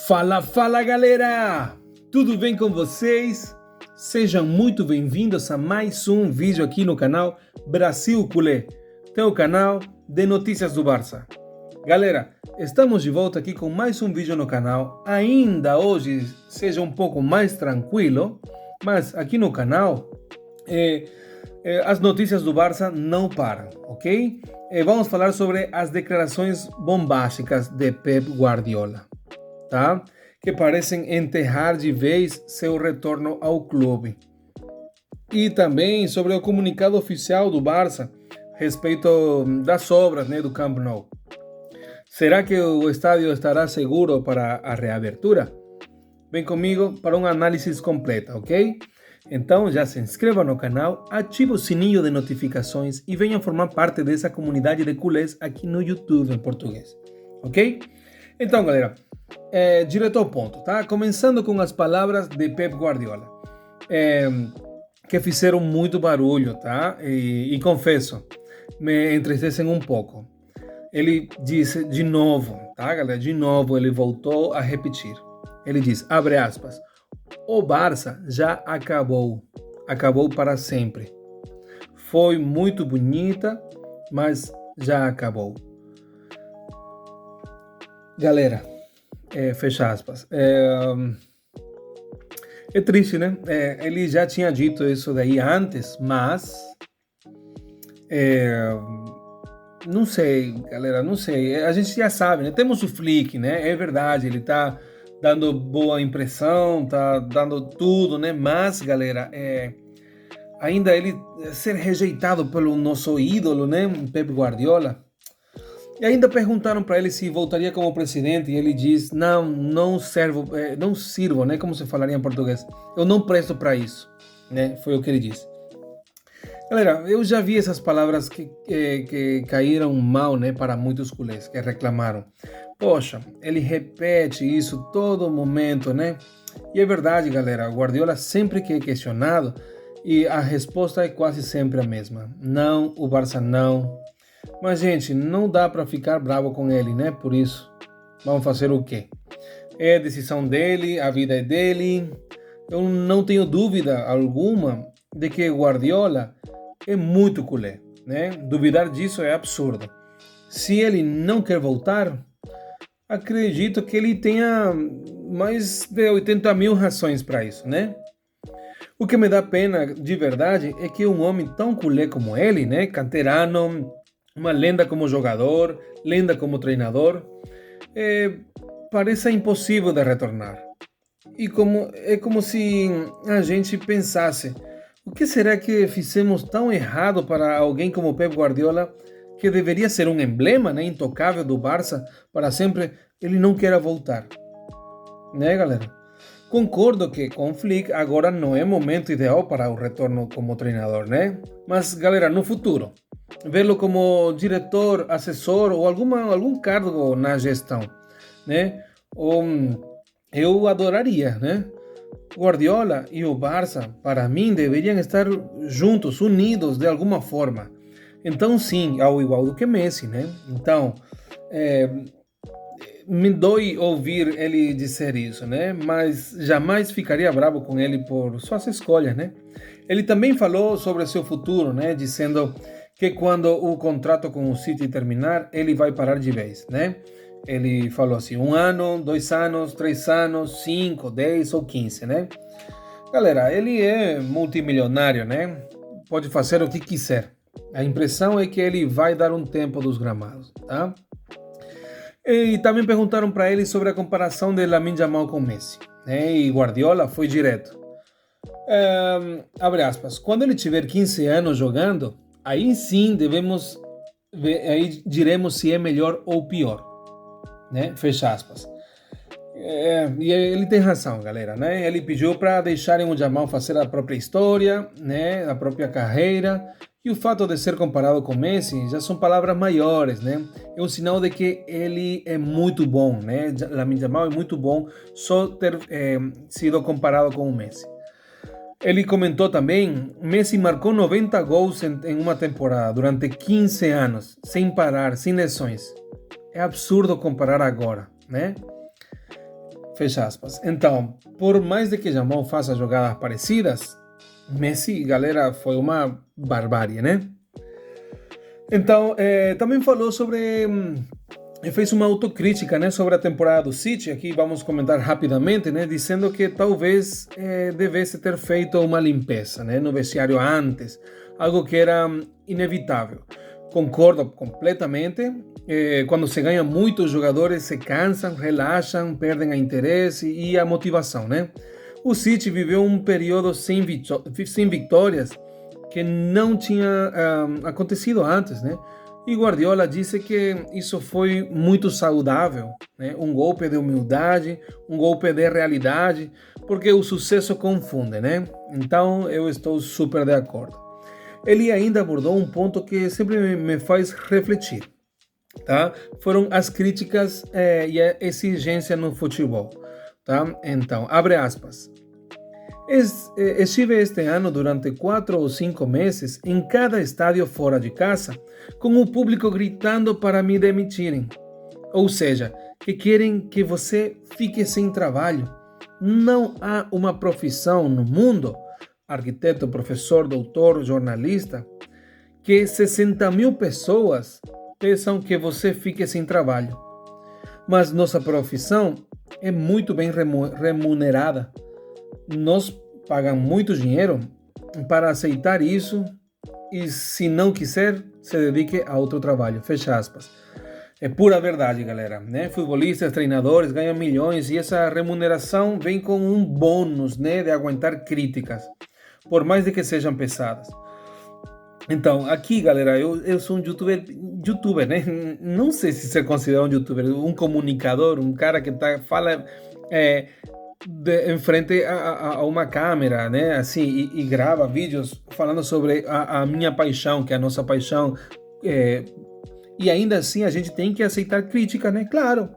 Fala, fala galera! Tudo bem com vocês? Sejam muito bem-vindos a mais um vídeo aqui no canal Brasil Culé, teu canal de notícias do Barça. Galera, estamos de volta aqui com mais um vídeo no canal. Ainda hoje seja um pouco mais tranquilo, mas aqui no canal as notícias do Barça não param, ok? Vamos falar sobre as declarações bombásticas de Pep Guardiola, tá? Que parecem enterrar de vez seu retorno ao clube. E também sobre o comunicado oficial do Barça a respeito das obras, do Camp Nou. Será que o estádio estará seguro para a reabertura? Vem comigo para uma análise completa, ok? Então já se inscreva no canal, ative o sininho de notificações e venha formar parte dessa comunidade de culés aqui no YouTube em português, ok? Então, galera, direto ao ponto, tá? Começando com as palavras de Pep Guardiola, que fizeram muito barulho, tá? E confesso, me entristecem um pouco. Ele disse de novo, tá, galera? De novo ele voltou a repetir. Ele diz, abre aspas, o Barça já acabou para sempre. Foi muito bonita, mas já acabou. Galera, fecha aspas. É triste, né? Ele já tinha dito isso daí antes, mas não sei, galera, não sei. A gente já sabe, né? Temos o Flick, né? É verdade, ele tá dando boa impressão, tá dando tudo, né? Mas, galera, ainda ele ser rejeitado pelo nosso ídolo, né? Pep Guardiola. E ainda perguntaram para ele se voltaria como presidente e ele diz, não sirvo, né? Como se falaria em português? Eu não presto para isso, né? Foi o que ele disse. Galera, eu já vi essas palavras que caíram mal, né? Para muitos culés que reclamaram. Poxa, ele repete isso todo momento, né? E é verdade, galera. O Guardiola sempre que é questionado e a resposta é quase sempre a mesma. Não, o Barça não. Mas, gente, não dá para ficar bravo com ele, né? Por isso, vamos fazer o quê? É a decisão dele, a vida é dele. Eu não tenho dúvida alguma de que o Guardiola é muito culé, né? Duvidar disso é absurdo. Se ele não quer voltar, acredito que ele tenha mais de 80 mil razões para isso, né? O que me dá pena de verdade é que um homem tão culé como ele, né? Canterano, uma lenda como jogador, lenda como treinador, pareça impossível de retornar. E é como se a gente pensasse, o que será que fizemos tão errado para alguém como Pep Guardiola, que deveria ser um emblema, né, intocável do Barça para sempre, ele não queira voltar? Né, galera? Concordo que com o Flick agora não é momento ideal para o retorno como treinador, né? Mas, galera, no futuro, vê-lo como diretor, assessor ou algum cargo na gestão, né? Eu adoraria, né? Guardiola e o Barça, para mim, deveriam estar juntos, unidos de alguma forma. Então, sim, ao igual do que Messi, né? Então, me dói ouvir ele dizer isso, né? Mas jamais ficaria bravo com ele por suas escolhas, né? Ele também falou sobre seu futuro, né? Dizendo que quando o contrato com o City terminar, ele vai parar de vez, né? Ele falou assim, 1 ano, 2 anos, 3 anos, 5, 10 ou 15, né? Galera, ele é multimilionário, né? Pode fazer o que quiser. A impressão é que ele vai dar um tempo dos gramados, tá? E também perguntaram para ele sobre a comparação de Lamine Yamal com Messi, né? E Guardiola foi direto. Abre aspas. Quando ele tiver 15 anos jogando, aí sim devemos ver, aí diremos se é melhor ou pior, né? Fecha aspas. E ele tem razão, galera, né? Ele pediu para deixarem o Yamal fazer a própria história, né? A própria carreira. E o fato de ser comparado com Messi já são palavras maiores, né? É um sinal de que ele é muito bom, né? Lamine Yamal é muito bom só ter sido comparado com o Messi. Ele comentou também, Messi marcou 90 gols em uma temporada, durante 15 anos, sem parar, sem lesões. É absurdo comparar agora, né? Fecha aspas. Então, por mais de que Jamal faça jogadas parecidas, Messi, galera, foi uma barbárie, né? Então, também falou sobre... fez uma autocrítica, né, sobre a temporada do City. Aqui vamos comentar rapidamente, né, dizendo que talvez devesse ter feito uma limpeza, né, no vestiário antes, algo que era inevitável. Concordo completamente. Quando se ganha muito, os jogadores se cansam, relaxam, perdem o interesse e a motivação, né? O City viveu um período sem vitórias que não tinha acontecido antes, né? E Guardiola disse que isso foi muito saudável, né? Um golpe de humildade, um golpe de realidade, porque o sucesso confunde, né? Então eu estou super de acordo. Ele ainda abordou um ponto que sempre me faz refletir, tá? Foram as críticas e a exigência no futebol, tá? Então, abre aspas. Estive este ano durante 4 ou 5 meses em cada estádio fora de casa, com o público gritando para me demitirem. Ou seja, que querem que você fique sem trabalho. Não há uma profissão no mundo, arquiteto, professor, doutor, jornalista, que 60 mil pessoas pensam que você fique sem trabalho. Mas nossa profissão é muito bem remunerada. Nos pagam muito dinheiro para aceitar isso e, se não quiser, se dedique a outro trabalho. Fecha aspas. É pura verdade, galera, né? Futebolistas, treinadores ganham milhões e essa remuneração vem com um bônus, né, de aguentar críticas, por mais de que sejam pesadas. Então, aqui, galera, eu sou um youtuber, né? Não sei se você considera um youtuber, um comunicador, um cara que fala em frente a uma câmera, né? Assim, e grava vídeos falando sobre a minha paixão, que é a nossa paixão. E ainda assim, a gente tem que aceitar crítica, né? Claro,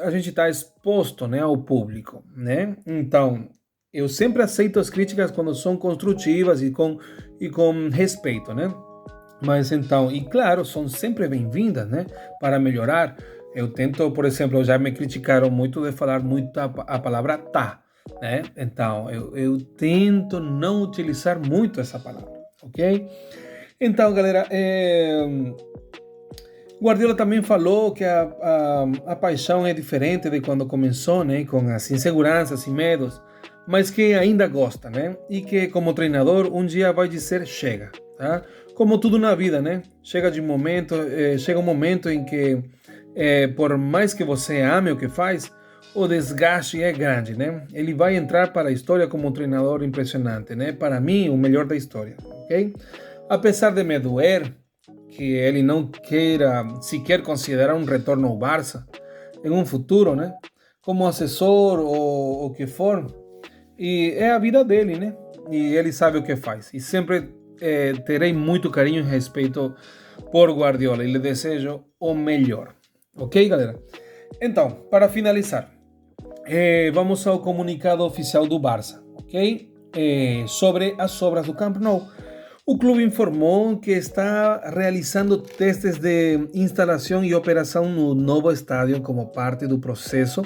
a gente está exposto, né, ao público, né? Então, eu sempre aceito as críticas quando são construtivas e com respeito, né? Mas então, e claro, são sempre bem-vindas, né? Para melhorar. Eu tento, por exemplo, já me criticaram muito de falar muito a palavra tá, né? Então, eu tento não utilizar muito essa palavra, ok? Então, galera, Guardiola também falou que a paixão é diferente de quando começou, né? Com as inseguranças e medos, mas que ainda gosta, né? E que como treinador um dia vai dizer chega, tá? Como tudo na vida, né? Chega um momento em que por mais que você ame o que faz, o desgaste é grande, né? Ele vai entrar para a história como um treinador impressionante, né? Para mim, o melhor da história, ok? Apesar de me doer que ele não queira sequer considerar um retorno ao Barça em um futuro, né? Como assessor ou o que for, e é a vida dele, né? E ele sabe o que faz. E sempre terei muito carinho e respeito por Guardiola e lhe desejo o melhor. Ok, galera? Então, para finalizar, vamos ao comunicado oficial do Barça, ok? Sobre as obras do Camp Nou. O clube informou que está realizando testes de instalação e operação no novo estádio como parte do processo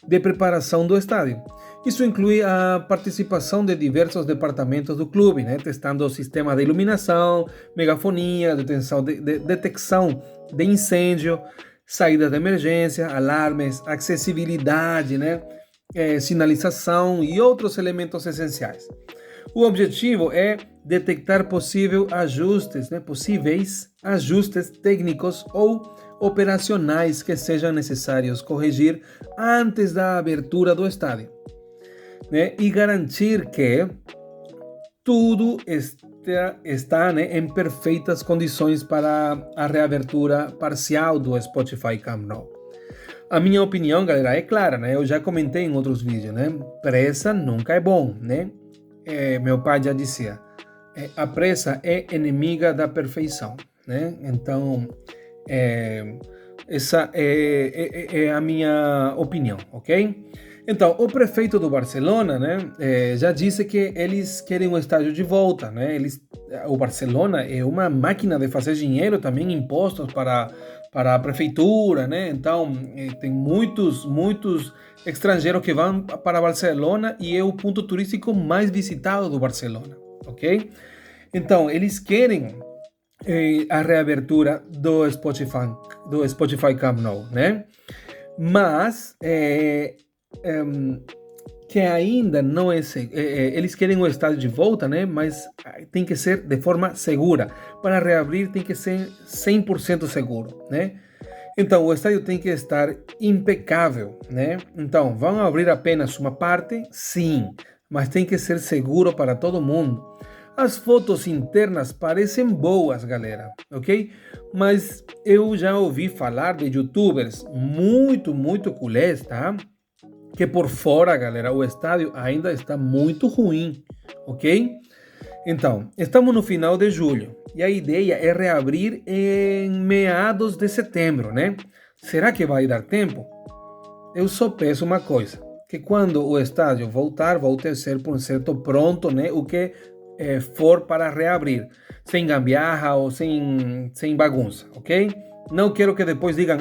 de preparação do estádio. Isso inclui a participação de diversos departamentos do clube, né, testando o sistema de iluminação, megafonia, detecção de incêndio, saída de emergência, alarmes, acessibilidade, né, sinalização e outros elementos essenciais. O objetivo é detectar possíveis ajustes técnicos ou operacionais que sejam necessários corrigir antes da abertura do estádio, né? E garantir que tudo está né, em perfeitas condições para a reabertura parcial do Spotify Camp Nou. A minha opinião, galera, é clara, né? Eu já comentei em outros vídeos, né? Pressa nunca é bom, né? Meu pai já dizia, a pressa é inimiga da perfeição, né? Então, essa é a minha opinião, ok? Então, o prefeito do Barcelona, né, já disse que eles querem o estádio de volta, né? O Barcelona é uma máquina de fazer dinheiro, também impostos para para a prefeitura, né? Então, tem muitos estrangeiros que vão para Barcelona e é o ponto turístico mais visitado do Barcelona, ok? Então, eles querem a reabertura do Spotify Camp Nou, né? Mas que ainda não é, eles querem o estádio de volta, né? Mas tem que ser de forma segura. Para reabrir tem que ser 100% seguro, né? Então o estádio tem que estar impecável, né? Então vão abrir apenas uma parte, sim, mas tem que ser seguro para todo mundo. As fotos internas parecem boas, galera, ok? Mas eu já ouvi falar de youtubers muito culés, tá? Que por fora, galera, o estádio ainda está muito ruim, ok? Então, estamos no final de julho e a ideia é reabrir em meados de setembro, né? Será que vai dar tempo? Eu só peço uma coisa, que quando o estádio voltar, volte a ser por certo pronto, né? O que for para reabrir, sem gambiarra ou sem bagunça, ok? Não quero que depois digam,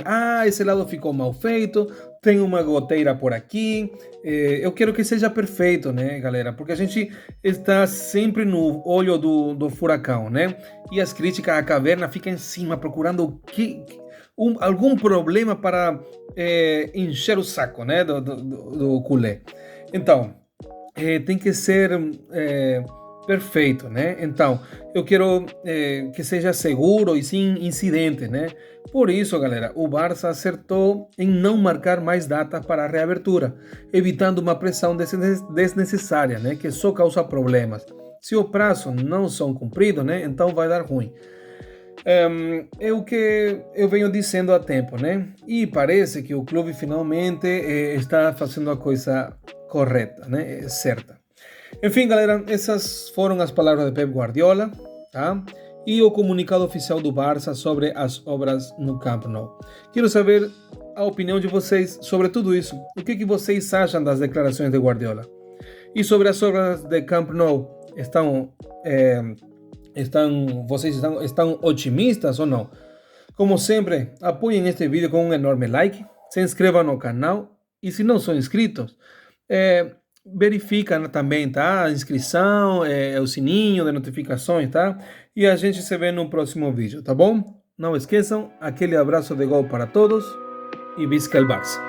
esse lado ficou mal feito, tem uma goteira por aqui. Eu quero que seja perfeito, né, galera? Porque a gente está sempre no olho do furacão, né? E as críticas à caverna ficam em cima, procurando algum problema para encher o saco, né, do culé. Então, tem que ser perfeito, né? Então, eu quero que seja seguro e sem incidente, né? Por isso, galera, o Barça acertou em não marcar mais data para a reabertura, evitando uma pressão desnecessária, né? Que só causa problemas. Se o prazo não são cumpridos, né? Então vai dar ruim. É o que eu venho dizendo há tempo, né? E parece que o clube finalmente está fazendo a coisa correta, né? Certa. Enfim, galera, essas foram as palavras de Pep Guardiola, tá? E o comunicado oficial do Barça sobre as obras no Camp Nou. Quero saber a opinião de vocês sobre tudo isso. O que vocês acham das declarações de Guardiola? E sobre as obras de Camp Nou, vocês estão otimistas ou não? Como sempre, apoiem este vídeo com um enorme like, se inscrevam no canal e se não são inscritos, verifica também, tá? A inscrição, o sininho de notificações, tá? E a gente se vê no próximo vídeo, tá bom? Não esqueçam, aquele abraço de gol para todos e visca el Barça.